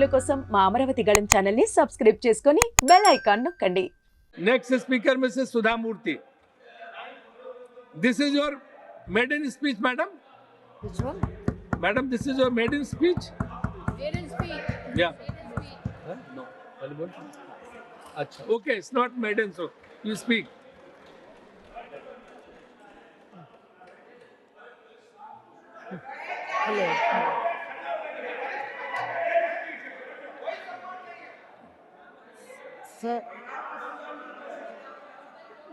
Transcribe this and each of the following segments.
వీడియోల కోసం మా అమరావతి గళం ఛానల్ ని సబ్స్క్రైబ్ చేసుకొని బెల్ ఐకాన్ నొక్కండి. Next speaker, Mrs. Sudha Murthy. This is your maiden speech, madam. Which one? Madam, this is your maiden speech. Maiden speech. Yeah. Huh? No. Achha. Okay, it's not maiden, so you speak. Hello. Sir,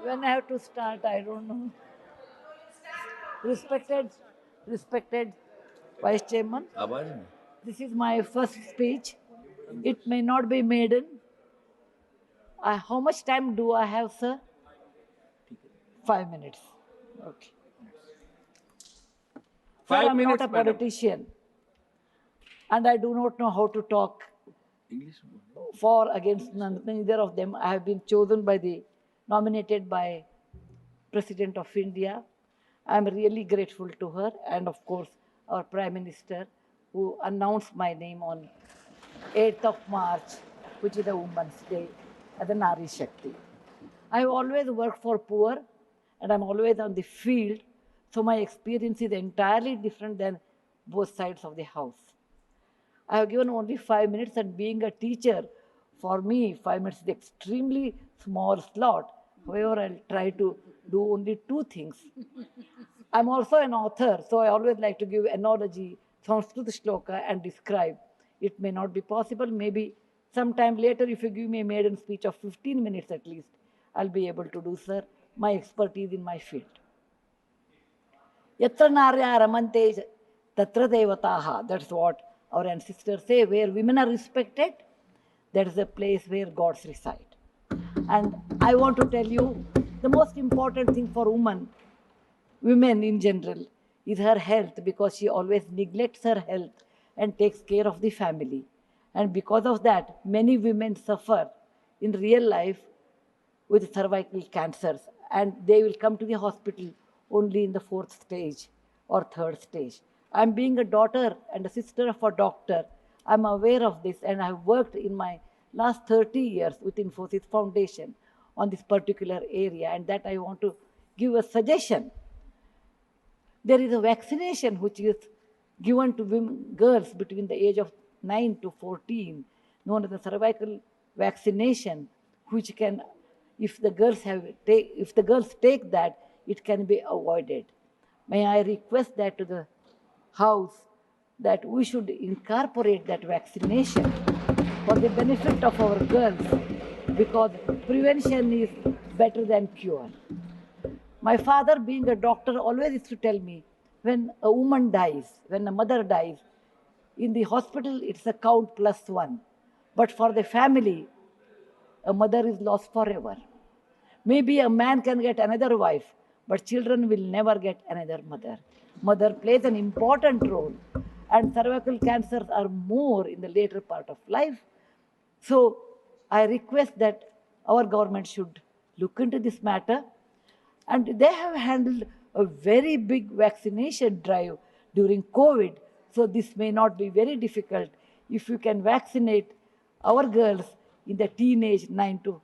when I have to start, I don't know. Respected Vice Chairman, this is my first speech. It may not be maiden. How much time do I have, sir? 5 minutes. Okay. Sir, 5 I'm minutes, not a madam. politician, and I do not know how to talk English. for against neither of them. I have been chosen nominated by President of India. I am really grateful to her, and of course our Prime Minister, who announced my name on 8th of March, which is the Women's Day, as a Nari Shakti. I have always worked for poor, and I'm always on the field, so my experience is entirely different than both sides of the house. I have given only 5 minutes, and being a teacher, for me, 5 minutes is extremely small slot. However, I'll try to do only 2 things. I'm also an author, so I always like to give analogy, Sanskrit shloka, and describe. It may not be possible. Maybe sometime later, if you give me a maiden speech of 15 minutes at least, I'll be able to do, sir, my expertise in my field. Yatra narya ramante tatra devataha. That's what our ancestors say. Where women are respected, that is a place where gods reside. And I want to tell you, the most important thing for women in general, is her health, because she always neglects her health and takes care of the family. And because of that, many women suffer in real life with cervical cancers, and they will come to the hospital only in the 4th stage or 3rd stage. I'm being a daughter and a sister of a doctor. I'm aware of this, and I've worked in my last 30 years with Infosys Foundation on this particular area, and that I want to give a suggestion. There is a vaccination which is given to girls between the age of 9 to 14, known as the cervical vaccination, which can, if the girls take that, it can be avoided. May I request that to the House, that we should incorporate that vaccination for the benefit of our girls, because prevention is better than cure. My father, being a doctor, always used to tell me, when a woman dies, when a mother dies, in the hospital it's a count +1. But for the family, a mother is lost forever. Maybe a man can get another wife, but children will never get another mother. Mother plays an important role, and cervical cancers are more in the later part of life. So I request that our government should look into this matter. And they have handled a very big vaccination drive during COVID. So this may not be very difficult if you can vaccinate our girls in the teenage 9 to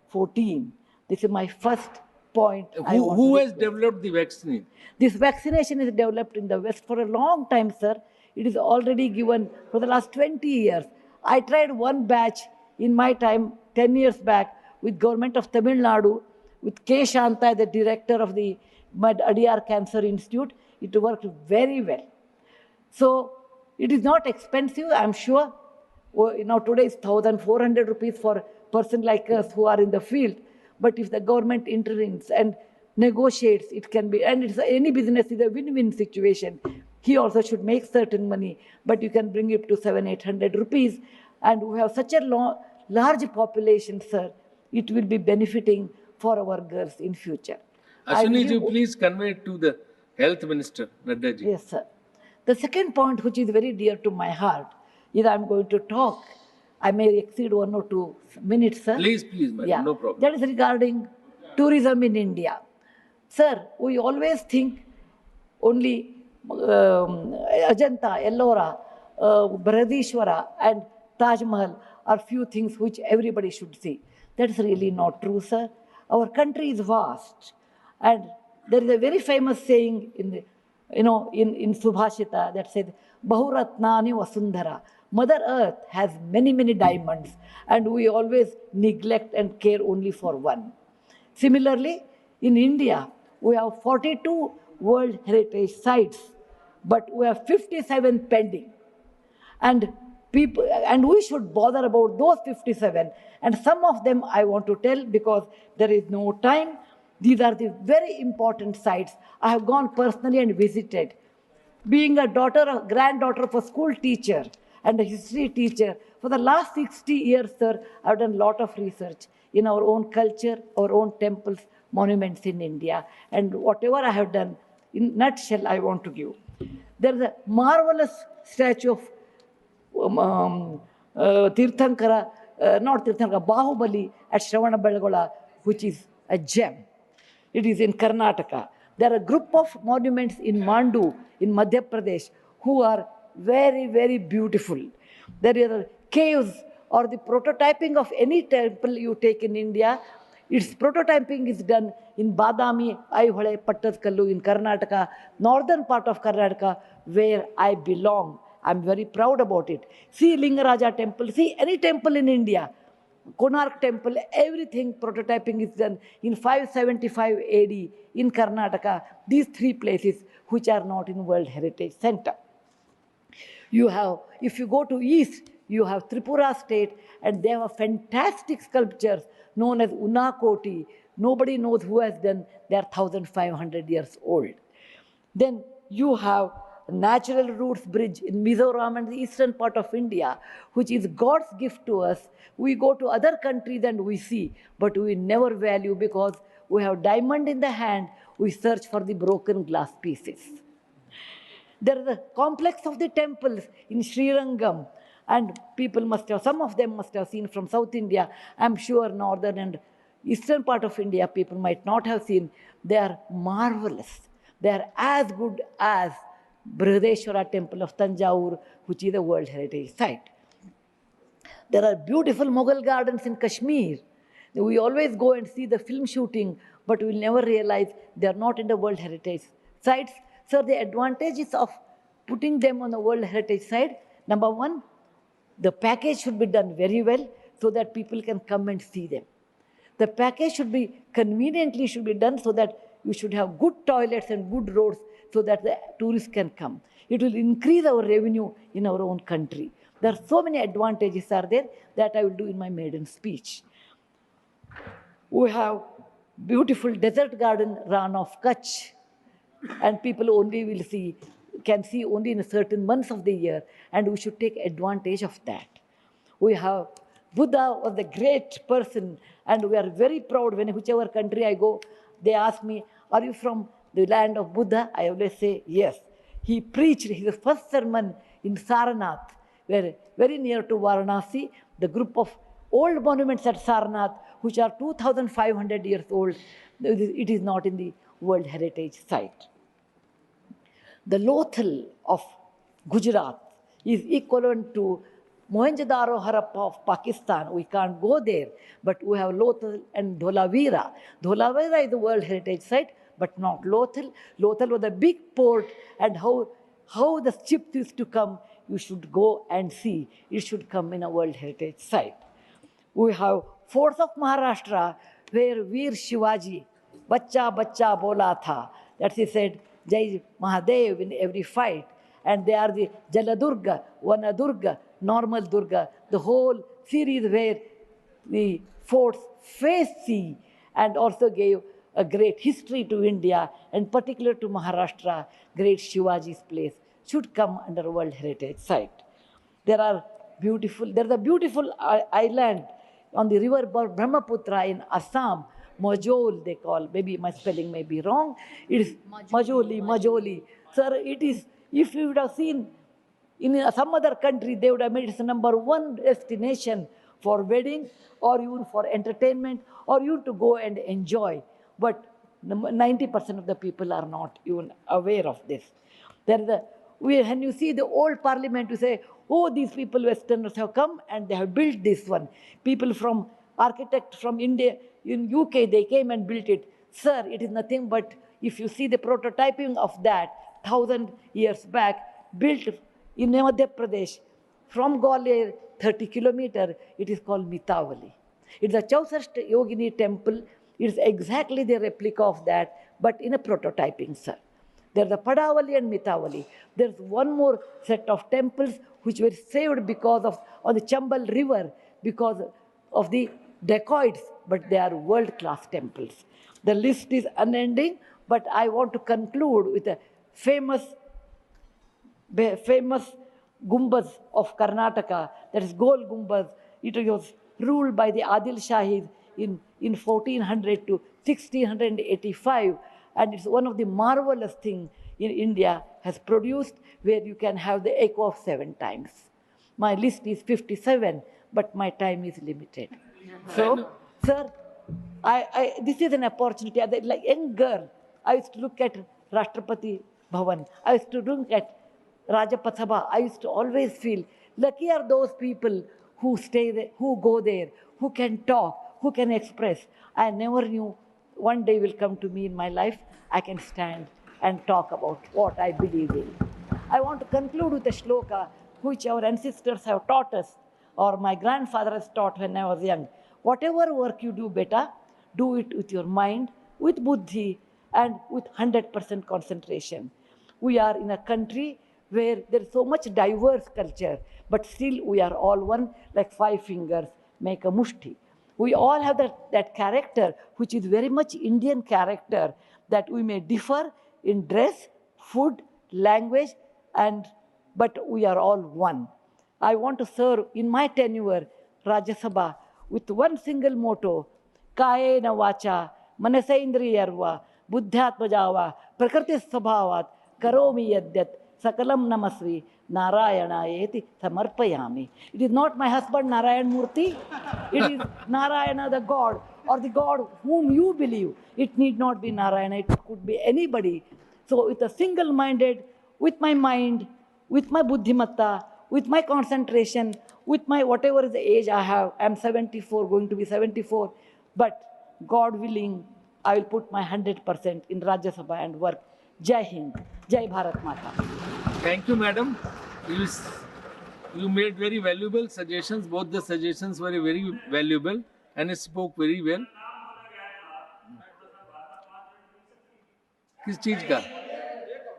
14. This is my first point. Who has developed the vaccine? This vaccination is developed in the West for a long time, sir. It is already given for the last 20 years. I tried one batch in my time, 10 years back, with government of Tamil Nadu, with K. Shanta, the director of the Adyar Cancer Institute. It worked very well. So it is not expensive, I'm sure. Today is 1,400 rupees for a person like us who are in the field. But if the government intervenes and negotiates, it can be, and any business is a win-win situation. He also should make certain money, but you can bring it to 700-800 rupees. And we have such a large population, sir. It will be benefiting for our girls in future. Ashwini ji, please convey it to the Health Minister, Nadda ji. Yes, sir. The second point, which is very dear to my heart, is I'm going to talk. I may exceed 1 or 2 minutes, sir. Please, madam, no problem. That is regarding tourism in India. Sir, we always think only Ajanta, Ellora, Brihadishwara, and Taj Mahal are few things which everybody should see. That's really not true, sir. Our country is vast. And there is a very famous saying in the, in Subhashita that says, Bahuratnani Vasundhara. Mother Earth has many, many diamonds, and we always neglect and care only for one. Similarly, in India, we have 42 World Heritage Sites, but we have 57 pending. And we should bother about those 57. And some of them I want to tell because there is no time. These are the very important sites. I have gone personally and visited. Being a granddaughter of a school teacher and a history teacher, for the last 60 years, sir, I've done a lot of research in our own culture, our own temples, monuments in India. And whatever I have done, in nutshell, I want to give. There is a marvelous statue of Tirthankara, not Tirthankara, Bahubali at Shravanabelagola, which is a gem. It is in Karnataka. There are a group of monuments in Mandu, in Madhya Pradesh, who are very, very beautiful. There are caves or the prototyping of any temple you take in India. Its prototyping is done in Badami, Aihole, Pattadkallu in Karnataka, northern part of Karnataka, where I belong. I'm very proud about it. See Lingaraja temple, see any temple in India, Konark temple, everything prototyping is done in 575 AD in Karnataka. These three places which are not in World Heritage Center. You have, if you go to east, you have Tripura state, and they have fantastic sculptures known as Unakoti. Nobody knows who has done. They are 1,500 years old. Then you have Natural Roots Bridge in Mizoram and the eastern part of India, which is God's gift to us. We go to other countries and we see, but we never value because we have diamond in the hand, we search for the broken glass pieces. There is a complex of the temples in Srirangam, and people must have, some of them must have seen from South India. I'm sure northern and eastern part of India people might not have seen. They are marvelous. They are as good as Brihadeshwara temple of Tanjavur, which is a World Heritage Site. There are beautiful Mughal gardens in Kashmir. We always go and see the film shooting, but we will never realize they are not in the World Heritage Sites. So the advantages of putting them on the World Heritage Site, number one, the package should be done very well so that people can come and see them. The package should be conveniently done so that you should have good toilets and good roads so that the tourists can come. It will increase our revenue in our own country. There are so many advantages are there that I will do in my maiden speech. We have beautiful desert garden Ran of Kutch, and people only can see only in certain months of the year, and we should take advantage of that. We have Buddha was a great person, and we are very proud when whichever country I go, they ask me, are you from the land of Buddha? I always say, yes. He preached his first sermon in Sarnath, where very near to Varanasi, the group of old monuments at Sarnath, which are 2,500 years old, it is not in the World Heritage Site. The Lothal of Gujarat is equivalent to Mohenjo-daro Harappa of Pakistan. We can't go there, but we have Lothal and Dholavira. Dholavira is the World Heritage Site, but not Lothal. Lothal was a big port, and how the ships used to come, you should go and see. It should come in a World Heritage Site. We have forts of Maharashtra where Veer Shivaji, Bacha Bacha Bola Tha, that he said, Jai Mahadev in every fight. And they are the Jaladurga, Vanadurga, Normal Durga, the whole series where the forts face sea and also gave a great history to India, and particular to Maharashtra, great Shivaji's place should come under World Heritage Site. There's a beautiful island on the river Brahmaputra in Assam, Majol they call, maybe my spelling may be wrong. It is Majoli. Sir, it is, if you would have seen in some other country, they would have made it the number one destination for wedding or even for entertainment or even to go and enjoy. But 90% of the people are not even aware of this. There is When you see the old parliament, you say, oh, these people, Westerners, have come and they have built this one. People from architect from India, in UK, they came and built it. Sir, it is nothing but, if you see the prototyping of that 1,000 years back, built in Madhya Pradesh, from Gwalior, 30 kilometers, it is called Mitavali. It's a Chausashta Yogini temple. It's exactly the replica of that, but in a prototyping, sir. There's the Padavali and Mitavali. There's one more set of temples which were saved because of on the Chambal River because of the dacoits, but they are world-class temples. The list is unending, but I want to conclude with a famous Gumbaz of Karnataka, that is Gol Gumbaz. It was ruled by the Adil Shahis in 1400 to 1685, and it's one of the marvelous things in India has produced, where you can have the echo of 7 times. My list is 57, but my time is limited. So, sir, this is an opportunity. Like young girl, I used to look at Rashtrapati Bhavan. I used to look at Rajpath Sabha. I used to always feel lucky are those people who stay there, who go there, who can talk, who can express. I never knew one day will come to me in my life, I can stand and talk about what I believe in. I want to conclude with a shloka which our ancestors have taught us, or my grandfather has taught when I was young. Whatever work you do, beta, do it with your mind, with buddhi, and with 100% concentration. We are in a country where there is so much diverse culture, but still we are all one, like 5 fingers make a mushti. We all have that character, which is very much Indian character, that we may differ in dress, food, language, but we are all one. I want to serve in my tenure, Rajya Sabha, with one single motto, Kayena vacha, manasaindriyarva, buddhyatmajava, prakriti sabhavat, karomi yadyat, sakalam namasvi, Narayana samarpayami. It is not my husband Narayan Murthy. It is Narayana the God, or the God whom you believe. It need not be Narayana, it could be anybody. So with a single-minded, with my mind, with my buddhimatta, with my concentration, with my whatever is the age I have, I'm 74, going to be 74, but God willing, I will put my 100% in Rajya Sabha and work. Jai Hind, Jai Bharat Mata. Thank you, madam. You made very valuable suggestions. Both the suggestions were very valuable and you spoke very well. किस चीज का?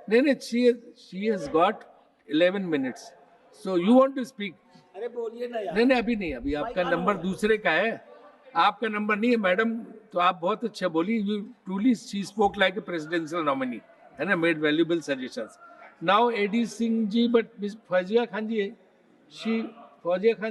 नहीं, she has got 11 minutes. So you want to speak? अरे बोलिए ना यार। नहीं, अभी आपका नंबर दूसरे का है, आपका नंबर नहीं है मैडम, तो आप बहुत अच्छा बोली. You truly she spoke like a presidential nominee, है ना, made valuable suggestions. Now AD Singh ji, but Miss Fazia Khan ji, Fazia Khan